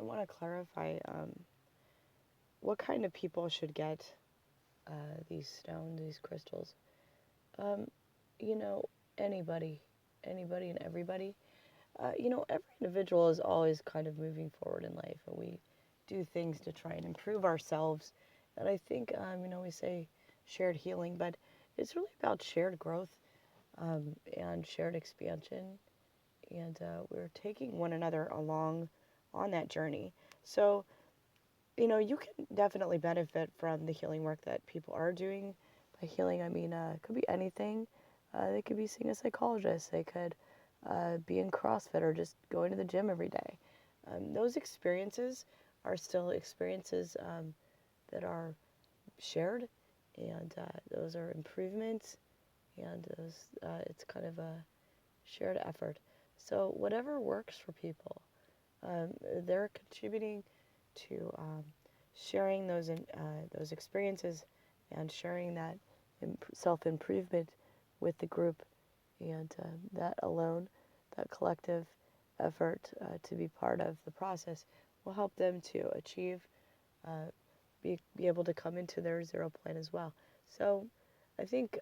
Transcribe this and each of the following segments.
want to clarify what kind of people should get these stones, these crystals. Um, you know, anybody, anybody and everybody. Every individual is always kind of moving forward in life, and we do things to try and improve ourselves. And I think, we say shared healing, but it's really about shared growth and shared expansion. And we're taking one another along on that journey. So, you can definitely benefit from the healing work that people are doing. By healing, I mean, it could be anything. They could be seeing a psychologist. They could be in CrossFit or just going to the gym every day. Those experiences are still experiences that are shared, and those are improvements, and it's kind of a shared effort. So whatever works for people, um, they're contributing to sharing those experiences and sharing that self improvement with the group, and that alone, that collective effort to be part of the process will help them to achieve, uh, be able to come into their zero plan as well. So I think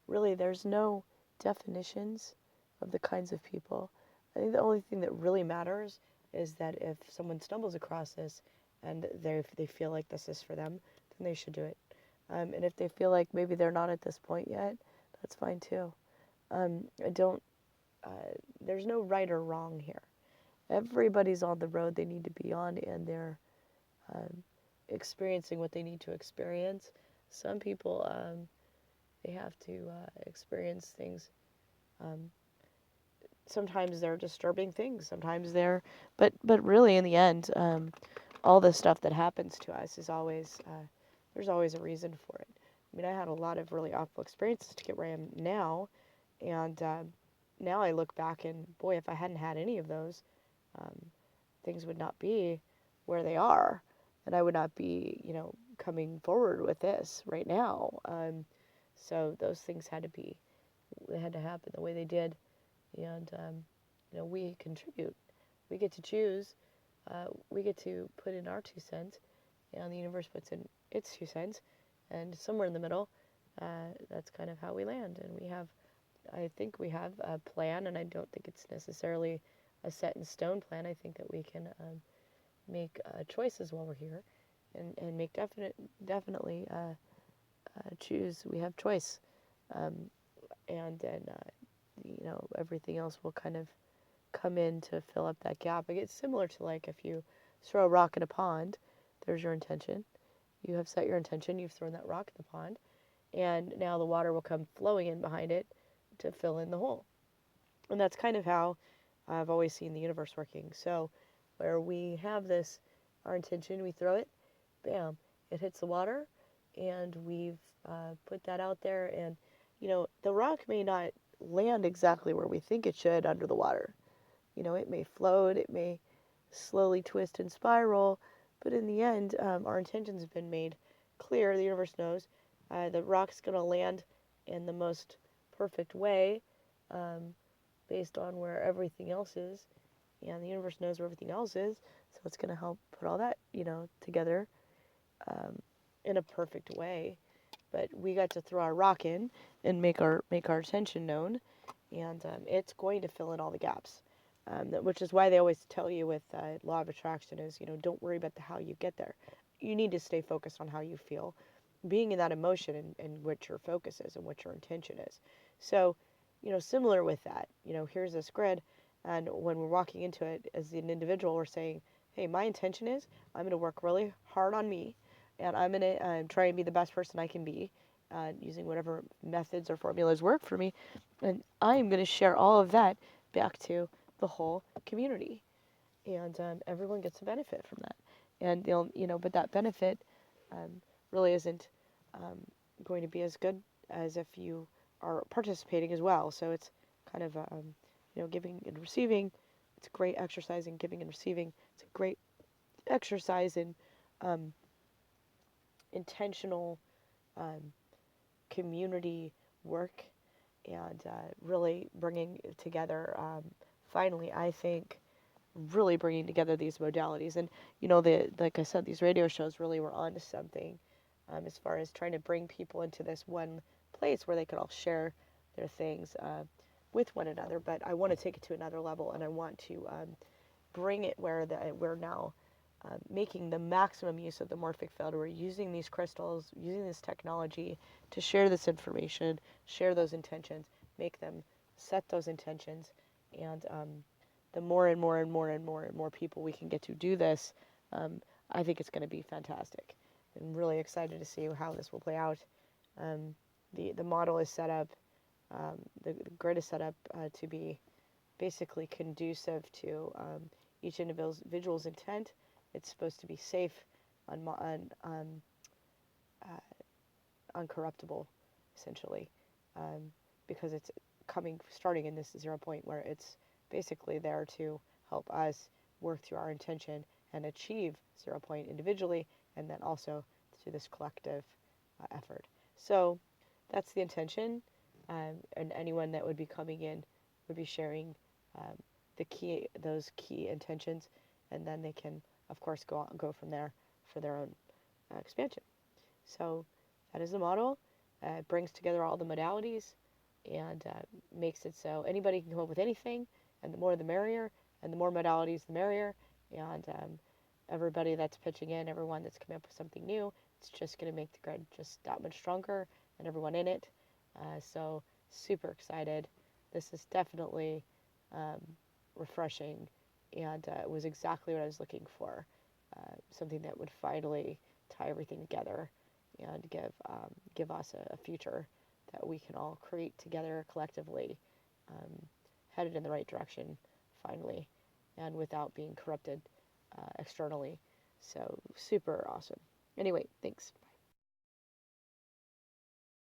really there's no definitions of the kinds of people. I think the only thing that really matters is that if someone stumbles across this and they feel like this is for them, then they should do it. And if they feel like maybe they're not at this point yet, that's fine too. I don't. There's no right or wrong here. Everybody's on the road they need to be on, and they're um, experiencing what they need to experience. Some people they have to experience things. Um, Sometimes they're disturbing things. Sometimes they're, but really in the end, all the stuff that happens to us is always there's always a reason for it. I mean, I had a lot of really awful experiences to get where I am now, and now I look back and boy, if I hadn't had any of those, um, things would not be where they are, and I would not be, coming forward with this right now. So those things had to be, they had to happen the way they did, and we contribute. We get to choose. We get to put in our 2 cents, and the universe puts in its 2 cents, and somewhere in the middle, that's kind of how we land. And I think we have a plan, and I don't think it's necessarily a set in stone plan. I think that we can make choices while we're here, and make definitely choose. We have choice, um, and then everything else will kind of come in to fill up that gap. It's similar to like if you throw a rock in a pond, there's your intention. You have set your intention. You've thrown that rock in the pond, and now the water will come flowing in behind it to fill in the hole. And that's kind of how I've always seen the universe working. So where we have this, our intention, we throw it, bam, it hits the water, and we've put that out there. And, the rock may not land exactly where we think it should under the water. It may float, it may slowly twist and spiral, but in the end, our intentions have been made clear. The universe knows the rock's going to land in the most perfect way, um, based on where everything else is, and the universe knows where everything else is, so it's going to help put all that, together um, in a perfect way. But we got to throw our rock in and make our intention known, and it's going to fill in all the gaps. Which is why they always tell you with law of attraction is, don't worry about how you get there. You need to stay focused on how you feel, being in that emotion, and what your focus is and what your intention is. So, similar with that, here's this grid, and when we're walking into it as an individual, we're saying, hey, my intention is I'm going to work really hard on me, and I'm going to try and be the best person I can be, using whatever methods or formulas work for me, and I'm going to share all of that back to the whole community, and everyone gets a benefit from that. And but that benefit really isn't um, going to be as good as if you are participating as well. So it's kind of giving and receiving. It's a great exercise in giving and receiving. It's a great exercise in um, intentional um, community work, and really bringing together. Finally, I think really bringing together these modalities. And, like I said, these radio shows really were onto something, as far as trying to bring people into this one place where they could all share their things with one another. But I want to take it to another level, and I want to bring it where we're now making the maximum use of the morphic field. We're using these crystals, using this technology to share this information, share those intentions, make them set those intentions, and the more and more and more and more and more people we can get to do this, I think it's going to be fantastic. I'm really excited to see how this will play out. The model is set up, the grid is set up to be basically conducive to each individual's intent. It's supposed to be safe, uncorruptible, essentially, because it's starting in this 0 point where it's basically there to help us work through our intention and achieve 0 point individually, and then also through this collective effort. So that's the intention, and anyone that would be coming in would be sharing those key intentions, and then they can, of course, go from there for their own expansion. So that is the model. It brings together all the modalities and makes it so anybody can come up with anything, and the more the merrier, and the more modalities the merrier, and everybody that's pitching in, everyone that's coming up with something new, it's just going to make the grid just that much stronger and everyone in it. So super excited. This is definitely refreshing, and it was exactly what I was looking for. Something that would finally tie everything together and give us a future that we can all create together collectively, headed in the right direction finally, and without being corrupted externally. So super awesome. Anyway, thanks.